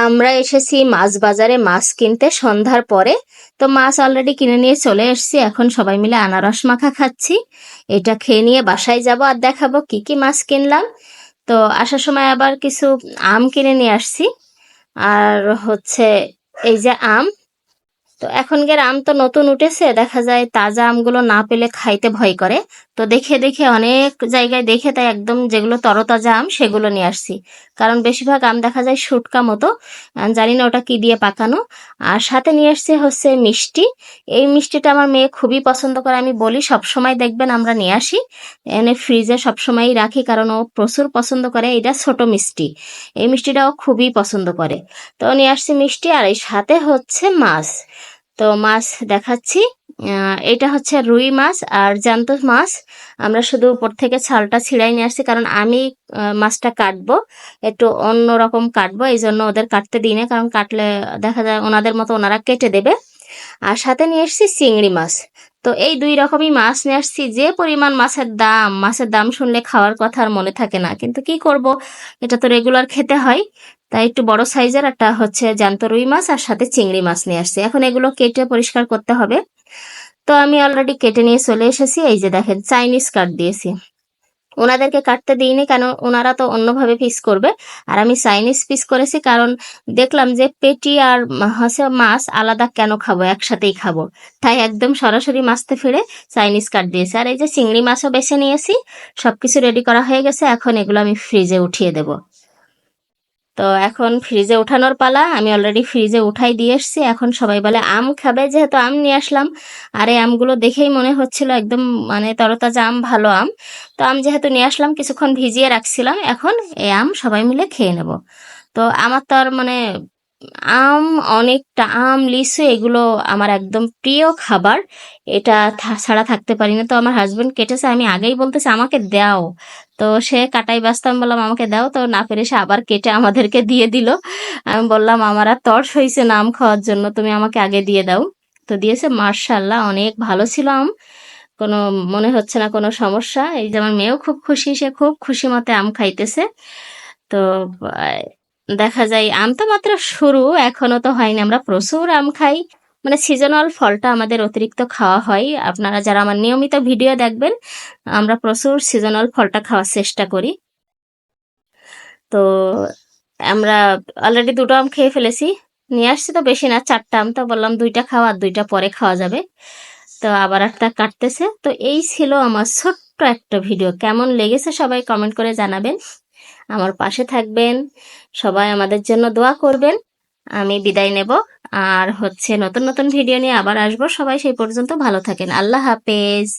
আমরা এসেছি মাছ বাজারে মাছ কিনতে সন্ধ্যার পরে। তো মাছ অলরেডি কিনে নিয়ে চলে এসেছি, এখন সবাই মিলে আনারস মাখা খাচ্ছি। এটা খেয়ে নিয়ে বাসায় যাব আর দেখাবো কি কি মাছ কিনলাম। তো আসার সময় আবার কিছু আম কিনে নিয়ে আসছি। আর হচ্ছে এই যে আম, তো এখনকার আম তো নতুন উঠেছে, দেখা যায় তাজা আমগুলো না পেলে খাইতে ভয় করে। তো দেখে দেখে অনেক জায়গায় দেখে তাই একদম যেগুলো তরতাজা আম সেগুলো নিয়ে আসছি। কারণ বেশিরভাগ আম দেখা যায় শুটকা মতো, জানি না ওটা কি দিয়ে পাকানো। আর সাথে নিয়ে আসছে হচ্ছে মিষ্টি। এই মিষ্টিটা আমার মেয়ে খুবই পছন্দ করে, আমি বলি সব সময় দেখবেন আমরা নিয়ে আসি, এনে ফ্রিজে সবসময়ই রাখি, কারণ ও প্রচুর পছন্দ করে। এটা ছোট মিষ্টি, এই মিষ্টিটা ও খুবই পছন্দ করে। তো নিয়ে আসছি মিষ্টি, আর এই সাথে হচ্ছে মাছ। তো মাছ দেখাচ্ছি। এটা হচ্ছে রুই মাছ আর জ্যান্ত মাছ। আমরা শুধু উপর থেকে ছালটা ছিঁড়াই নিয়ে আসছি, কারণ আমি মাছটা কাটবো, একটু অন্য রকম কাটবো, এই জন্য ওদের কাটতে দিই না, কারণ কাটলে দেখা যায় ওনাদের মতো ওনারা কেটে দেবে। আর সাথে নিয়ে এসেছি চিংড়ি মাছ। তো এই দুই রকমই মাছ নিয়ে আসছি। যে পরিমাণ মাছের দাম শুনলে খাওয়ার কথা আর মনে থাকে না, কিন্তু কি করব, এটা তো রেগুলার খেতে হয়। তাই একটু বড় সাইজের একটা হচ্ছে জ্যান্ত রুই মাছ আর সাথে চিংড়ি মাছ নিয়ে আসছি। এখন এগুলো কেটে পরিষ্কার করতে হবে। তো আমি অলরেডি কেটে নিয়ে চলে এসেছি। এই যে দেখেন চাইনিজ কাট দিয়েছি, ওনাদেরকে কাটতে দিইনি, কেন ওনারা তো অন্যভাবে পিস করবে, আর আমি চাইনিজ পিস করেছি। কারণ দেখলাম যে পেটি আর হচ্ছে মাছ আলাদা কেন খাবো, একসাথেই খাবো। তাই একদম সরাসরি মাছতে ফিরে চাইনিজ কাট দিয়েছি। আর এই যে চিংড়ি মাছও বেছে নিয়েছি, সবকিছু রেডি করা হয়ে গেছে, এখন এগুলো আমি ফ্রিজে উঠিয়ে দেব। তো এখন ফ্রিজে ওঠানোর পালা, আমি অলরেডি ফ্রিজে উঠাই দিয়ে এসছি। এখন সবাই বলে আম খাবে, যেহেতু আম নিয়ে আসলাম। আর এই আমগুলো দেখেই মনে হচ্ছিল একদম মানে তরতাজা আম, ভালো আম। তো আম যেহেতু নিয়ে আসলাম, কিছুক্ষণ ভিজিয়ে রাখছিলাম, এখন এই আম সবাই মিলে খেয়ে নেব। তো আমার তো আর মানে আম, অনেকটা আম, লিচু এগুলো আমার একদম প্রিয় খাবার। এটা ছাড়া থাকতে পারি না। তো আমার হাজবেন্ড কেটেছে, আমি আগেই বলতেছি আমাকে দাও। তো সে কাটাই ব্যস্ত, আমি বললাম আমাকে দাও, তো না পেরে সে আবার কেটে আমাদেরকে দিয়ে দিল। আমি বললাম আমার আর তর্স হয়েছে না আম খাওয়ার জন্য, তুমি আমাকে আগে দিয়ে দাও। তো দিয়েছে, মার্শাল্লাহ অনেক ভালো ছিল আম, কোনো মনে হচ্ছে না কোনো সমস্যা। এই যে আমার মেয়েও খুব খুশি, সে খুব খুশি মতে আম খাইতেছে। তো আহ, দেখা যায় আম তো মাত্র শুরু, এখনো তো হয়নি। আমরা প্রচুর আম খাই, মানে সিজনাল ফলটা আমাদের অতিরিক্ত খাওয়া হয়। আপনারা যারা আমার নিয়মিত ভিডিও দেখবেন, আমরা প্রচুর সিজনাল ফলটা খাওয়ার চেষ্টা করি। তো আমরা অলরেডি দুটো আম খেয়ে ফেলেছি। নিয়ে আসছি তো বেশি না, চারটা আম। তো বললাম দুইটা খাওয়া, আর দুইটা পরে খাওয়া যাবে। তো আবার একটা কাটতেছে। তো এই ছিল আমার ছোট্ট একটা ভিডিও। কেমন লেগেছে সবাই কমেন্ট করে জানাবেন, আমার পাশে থাকবেন, সবাই আমাদের জন্য দোয়া করবেন। আমি বিদায় নেব, আর হচ্ছে নতুন নতুন ভিডিও নিয়ে আবার আসবো। সবাই সেই পর্যন্ত ভালো থাকেন। আল্লাহ হাফেজ।